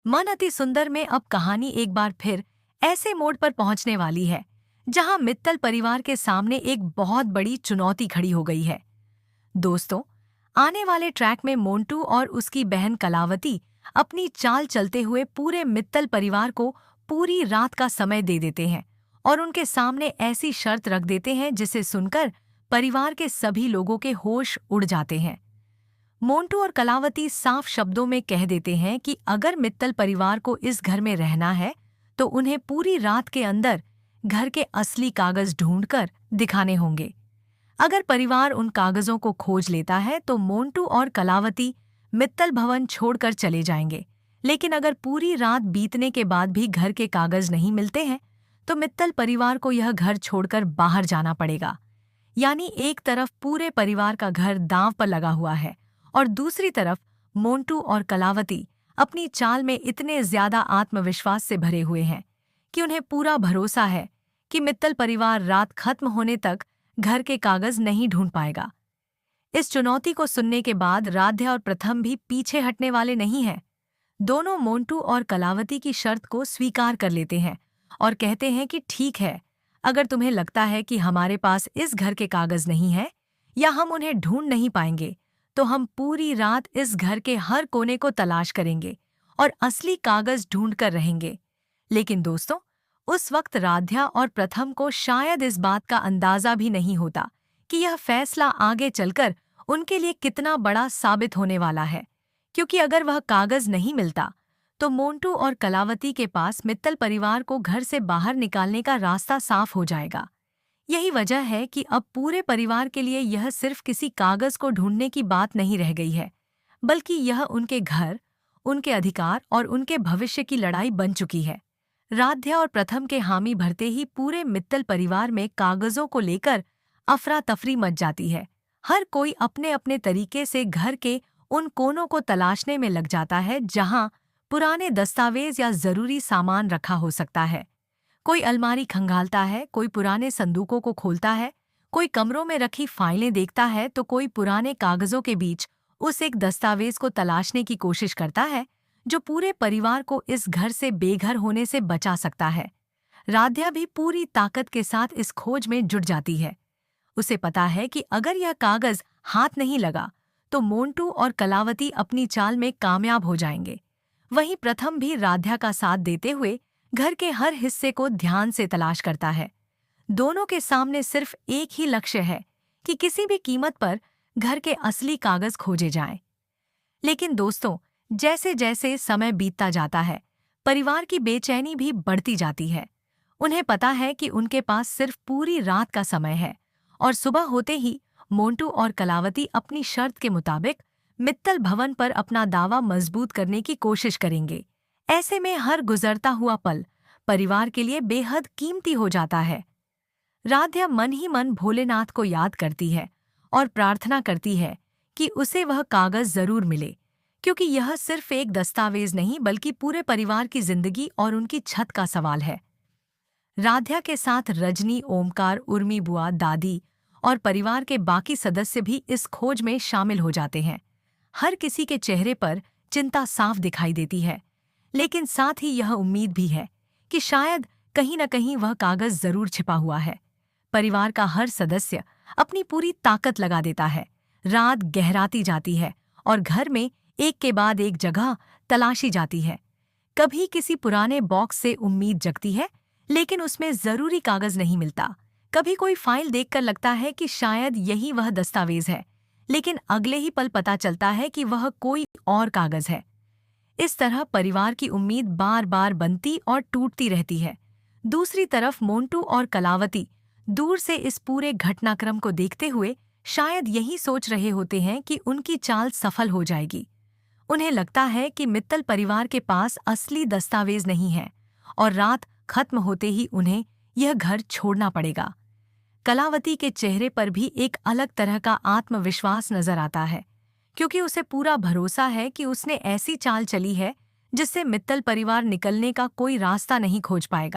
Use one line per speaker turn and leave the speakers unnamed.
मन अति सुंदर में अब कहानी एक बार फिर ऐसे मोड़ पर पहुंचने वाली है जहां मित्तल परिवार के सामने एक बहुत बड़ी चुनौती खड़ी हो गई है। दोस्तों, आने वाले ट्रैक में मोंटू और उसकी बहन कलावती अपनी चाल चलते हुए पूरे मित्तल परिवार को पूरी रात का समय दे देते हैं और उनके सामने ऐसी शर्त रख देते हैं जिसे सुनकर परिवार के सभी लोगों के होश उड़ जाते हैं। मोंटू और कलावती साफ शब्दों में कह देते हैं कि अगर मित्तल परिवार को इस घर में रहना है तो उन्हें पूरी रात के अंदर घर के असली कागज ढूंढकर दिखाने होंगे। अगर परिवार उन कागजों को खोज लेता है तो मोंटू और कलावती मित्तल भवन छोड़कर चले जाएंगे, लेकिन अगर पूरी रात बीतने के बाद भी घर के कागज नहीं मिलते हैं तो मित्तल परिवार को यह घर छोड़कर बाहर जाना पड़ेगा। यानी एक तरफ पूरे परिवार का घर दांव पर लगा हुआ है और दूसरी तरफ मोंटू और कलावती अपनी चाल में इतने ज्यादा आत्मविश्वास से भरे हुए हैं कि उन्हें पूरा भरोसा है कि मित्तल परिवार रात खत्म होने तक घर के कागज नहीं ढूंढ पाएगा। इस चुनौती को सुनने के बाद राध्या और प्रथम भी पीछे हटने वाले नहीं हैं। दोनों मोंटू और कलावती की शर्त को स्वीकार कर लेते हैं और कहते हैं कि ठीक है, अगर तुम्हें लगता है कि हमारे पास इस घर के कागज नहीं है या हम उन्हें ढूंढ नहीं पाएंगे तो हम पूरी रात इस घर के हर कोने को तलाश करेंगे और असली कागज ढूंढ कर रहेंगे। लेकिन दोस्तों, उस वक्त राध्या और प्रथम को शायद इस बात का अंदाजा भी नहीं होता कि यह फैसला आगे चलकर उनके लिए कितना बड़ा साबित होने वाला है, क्योंकि अगर वह कागज नहीं मिलता तो मोंटू और कलावती के पास मित्तल परिवार को घर से बाहर निकालने का रास्ता साफ हो जाएगा। यही वजह है कि अब पूरे परिवार के लिए यह सिर्फ किसी कागज को ढूंढने की बात नहीं रह गई है, बल्कि यह उनके घर, उनके अधिकार और उनके भविष्य की लड़ाई बन चुकी है। राध्या और प्रथम के हामी भरते ही पूरे मित्तल परिवार में कागजों को लेकर अफरा तफरी मच जाती है। हर कोई अपने अपने तरीके से घर के उन कोनों को तलाशने में लग जाता है जहां पुराने दस्तावेज या जरूरी सामान रखा हो सकता है। कोई अलमारी खंगालता है, कोई पुराने संदूकों को खोलता है, कोई कमरों में रखी फाइलें देखता है तो कोई पुराने कागजों के बीच उस एक दस्तावेज को तलाशने की कोशिश करता है जो पूरे परिवार को इस घर से बेघर होने से बचा सकता है। राध्या भी पूरी ताकत के साथ इस खोज में जुट जाती है। उसे पता है कि अगर यह कागज हाथ नहीं लगा तो मोंटू और कलावती अपनी चाल में कामयाब हो जाएंगे। वहीं प्रथम भी राध्या का साथ देते हुए घर के हर हिस्से को ध्यान से तलाश करता है। दोनों के सामने सिर्फ एक ही लक्ष्य है कि किसी भी कीमत पर घर के असली कागज खोजे जाएं। लेकिन दोस्तों, जैसे जैसे समय बीतता जाता है, परिवार की बेचैनी भी बढ़ती जाती है। उन्हें पता है कि उनके पास सिर्फ पूरी रात का समय है और सुबह होते ही मोंटू और कलावती अपनी शर्त के मुताबिक मित्तल भवन पर अपना दावा मजबूत करने की कोशिश करेंगे। ऐसे में हर गुजरता हुआ पल परिवार के लिए बेहद कीमती हो जाता है। राध्या मन ही मन भोलेनाथ को याद करती है और प्रार्थना करती है कि उसे वह कागज जरूर मिले, क्योंकि यह सिर्फ एक दस्तावेज नहीं बल्कि पूरे परिवार की जिंदगी और उनकी छत का सवाल है। राध्या के साथ रजनी, ओमकार, उर्मी बुआ, दादी और परिवार के बाकी सदस्य भी इस खोज में शामिल हो जाते हैं। हर किसी के चेहरे पर चिंता साफ दिखाई देती है, लेकिन साथ ही यह उम्मीद भी है कि शायद कहीं न कहीं वह कागज जरूर छिपा हुआ है। परिवार का हर सदस्य अपनी पूरी ताकत लगा देता है। रात गहराती जाती है और घर में एक के बाद एक जगह तलाशी जाती है। कभी किसी पुराने बॉक्स से उम्मीद जगती है, लेकिन उसमें जरूरी कागज नहीं मिलता। कभी कोई फाइल देखकर लगता है कि शायद यही वह दस्तावेज है, लेकिन अगले ही पल पता चलता है कि वह कोई और कागज है। इस तरह परिवार की उम्मीद बार बार बनती और टूटती रहती है। दूसरी तरफ मोंटू और कलावती दूर से इस पूरे घटनाक्रम को देखते हुए शायद यही सोच रहे होते हैं कि उनकी चाल सफल हो जाएगी। उन्हें लगता है कि मित्तल परिवार के पास असली दस्तावेज नहीं है और रात खत्म होते ही उन्हें यह घर छोड़ना पड़ेगा। कलावती के चेहरे पर भी एक अलग तरह का आत्मविश्वास नजर आता है, क्योंकि उसे पूरा भरोसा है कि उसने ऐसी चाल चली है जिससे मित्तल परिवार निकलने का कोई रास्ता नहीं खोज पाएगा।